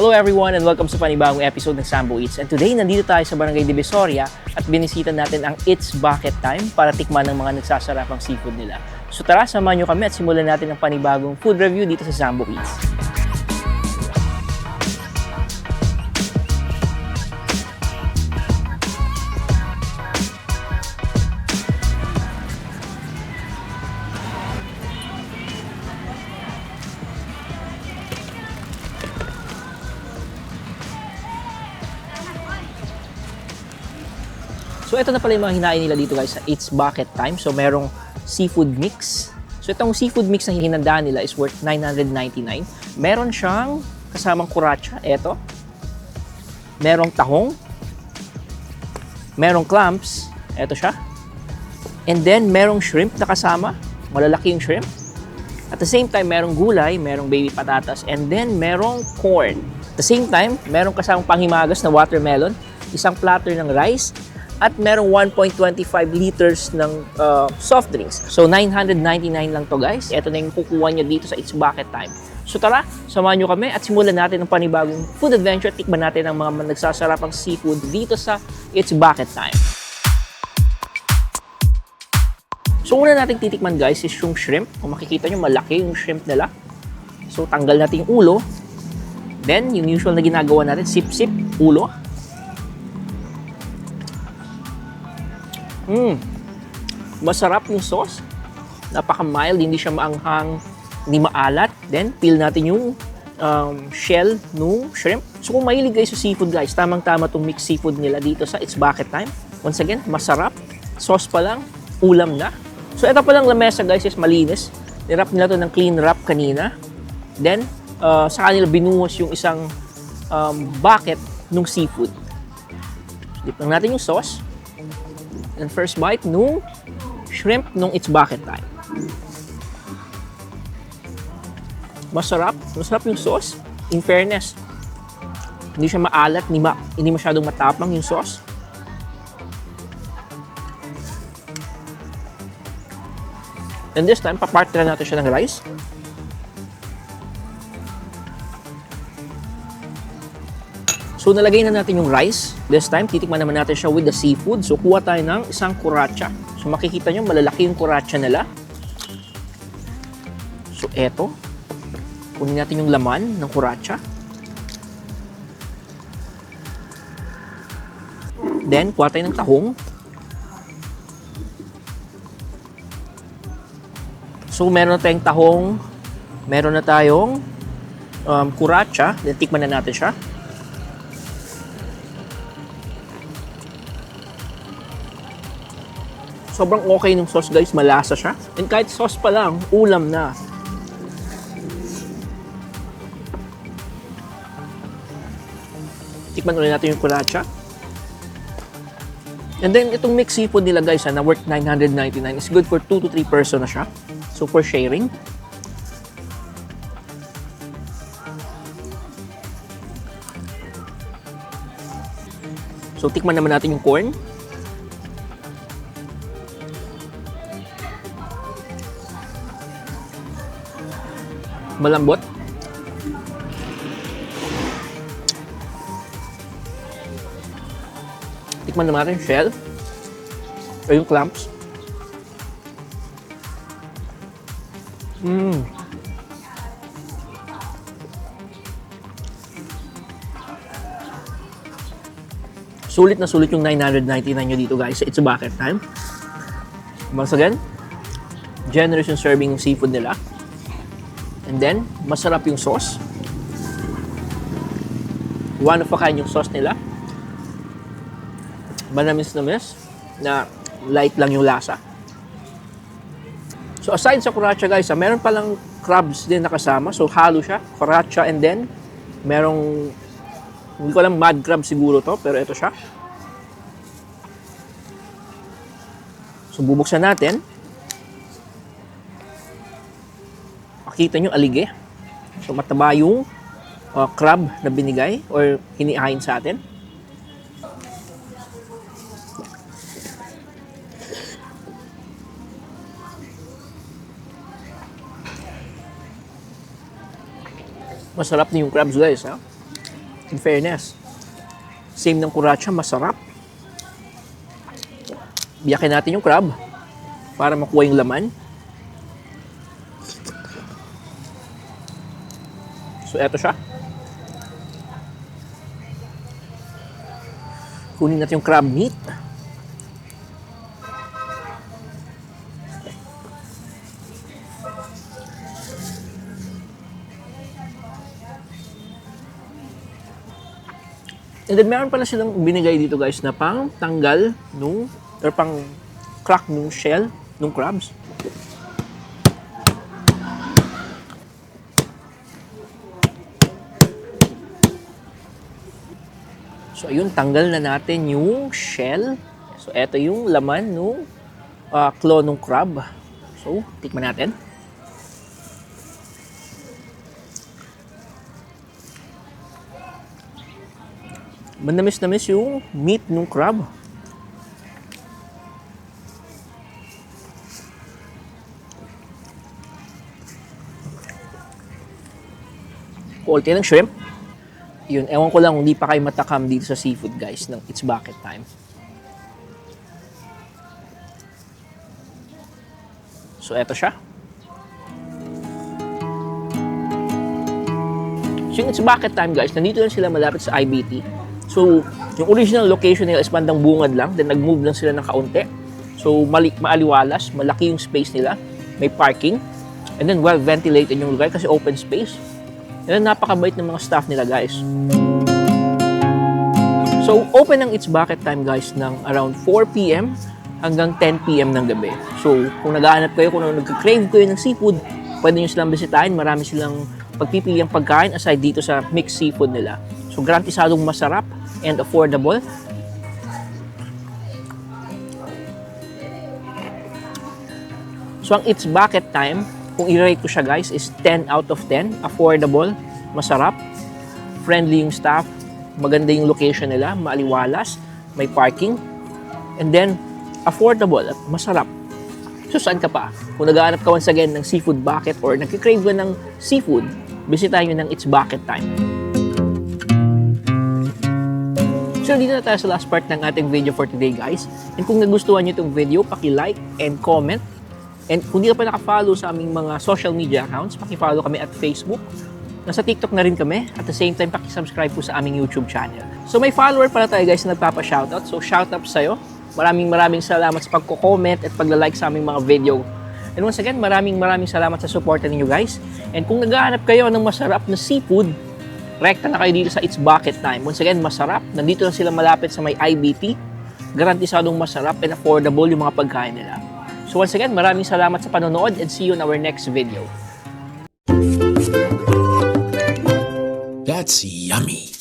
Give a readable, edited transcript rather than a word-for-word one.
Hello everyone and welcome sa panibagong episode ng Sambo Eats. And today, nandito tayo sa Barangay Divisoria at binisita natin ang It's Bucket Time para tikman ng mga nagsasarapang seafood nila. So tara, samahan nyo kami at simulan natin ang panibagong food review dito sa Sambo Eats. So ito na pala yung mga hinain nila dito guys sa It's Bucket Time. So merong seafood mix. So itong seafood mix na hinanda nila is worth $999. Meron siyang kasamang kuratsa, eto. Merong tahong. Merong clams, eto siya. And then merong shrimp na kasama. Malalaki yung shrimp. At the same time, merong gulay, merong baby patatas, and then merong corn. At the same time, merong kasamang panghimagas na watermelon, isang platter ng rice, at merong 1.25 liters ng soft drinks. So, $999 lang to guys. Ito na yung kukuha nyo dito sa It's Bucket Time. So tara, samahan nyo kami at simulan natin ang panibagong food adventure. Tikman natin ang mga nagsasarapang seafood dito sa It's Bucket Time. So una natin titikman guys is yung shrimp. Kung makikita nyo, malaki yung shrimp nila. So tanggal natin yung ulo. Then, yung usual na ginagawa natin, sip-sip, ulo. Masarap yung sauce. Napaka-mild, hindi siya maanghang, hindi maalat. Then, peel natin yung shell ng shrimp. So, kung mahilig guys sa seafood guys, tamang-tama itong mixed seafood nila dito sa It's Bucket Time. Once again, masarap. Sauce pa lang, ulam na. So, ito pa lang lamesa guys is malinis. Nirap nila to ng clean wrap kanina. Then, sa kanila binuhos yung isang bucket ng seafood. Dip lang natin yung sauce. And first bite nung shrimp nung It's Bucket Time. Masarap. Masarap yung sauce. In fairness, hindi siya maalat, hindi masyadong matapang yung sauce. And this time, papartner natin siya ng rice. So, nalagay na natin yung rice. This time, titikman naman natin siya with the seafood. So, kuha tayo ng isang kuratsa. So, makikita nyo, malalaki yung kuratsa nila. So, eto. Kunin natin yung laman ng kuratsa. Then, kuha tayo ng tahong. So, meron na tayong tahong. Meron na tayong kuratsa. Then, tikman na natin siya. Sobrang okay ng sauce guys, malasa siya. And kahit sauce pa lang, ulam na. Tikman ulit natin yung kuratsa. And then itong mixed seafood nila guys na worth $999 is good for 2 to 3 person na siya. So for sharing. So tikman naman natin yung corn. Malambot. Tikman naman natin yung shell. O yung clams. Sulit na sulit yung $999 nyo dito guys. It's a bucket time. Once again, generous yung serving ng seafood nila. And then, masarap yung sauce. One of a kind yung sauce nila. Manamis-namis na light lang yung lasa. So, aside sa kuratsa guys, meron palang crabs din nakasama. So, halo siya. Kuratsa and then, merong, hindi ko alam, mud crab siguro to, pero ito siya. So, bubuksan natin. Makita nyo, alige. So, mataba yung crab na binigay or hinihain sa atin. Masarap na yung crabs guys, ha? In fairness. Same ng kuratsa, masarap. Biyakin natin yung crab para makuha yung laman. So, eto siya. Kunin natin yung crab meat. And then, meron pala silang binigay dito guys na pang tanggal nung, or pang crack nung shell nung crabs. So, ayun, tanggal na natin yung shell. So, eto yung laman nung claw nung crab. So, tikman natin. Manamis-namis yung meat nung crab. Quality ng shrimp. Yun, ewan ko lang kung di pa kayo matakam dito sa seafood guys ng It's Bucket Time. So, eto siya. So, yung It's Bucket Time guys, nandito lang sila malapit sa IBT. So, yung original location nila is bandang bungad lang, then nag-move lang sila ng kaunti. So, maaliwalas, malaki yung space nila, may parking, and then well-ventilated yung lugar kasi open space. And then napakabait ng mga staff nila guys. So, open ang It's Bucket Time guys ng around 4 p.m. hanggang 10 p.m. ng gabi. So, kung naghahanap kayo, kung nagka-crave kayo ng seafood, pwede nyo silang bisitahin. Marami silang pagpipili ang pagkain aside dito sa mixed seafood nila. So, garantisadong masarap and affordable. So, ang It's Bucket Time, kung i-rate ko siya guys, is 10 out of 10. Affordable, masarap, friendly yung staff, maganda yung location nila, maaliwalas, may parking, and then, affordable at masarap. So, saan ka pa? Kung naghahanap ka once again ng seafood bucket or nagkikrave ka ng seafood, bisitahin nyo ng It's Bucket Time. So, dito na tayo sa last part ng ating video for today, guys. And kung nagustuhan nyo itong video, paki-like and comment. And kung di ka pa nakafollow sa aming mga social media accounts, paki-follow kami at Facebook. Nasa TikTok na rin kami. At the same time, paki-subscribe po sa aming YouTube channel. So, may follower pala tayo, guys, na nagpapa-shoutout. So, shoutout sa'yo. Maraming salamat sa pagko-comment at pagla-like sa aming mga video. And once again, maraming salamat sa support ninyo, guys. And kung naghahanap kayo ng masarap na seafood, rekta na kayo dito sa It's Bucket Time. Once again, masarap. Nandito lang sila malapit sa may IBT. Garantisadong masarap and affordable yung mga pagkain nila. So once again, maraming salamat sa panonood and see you in our next video. That's yummy.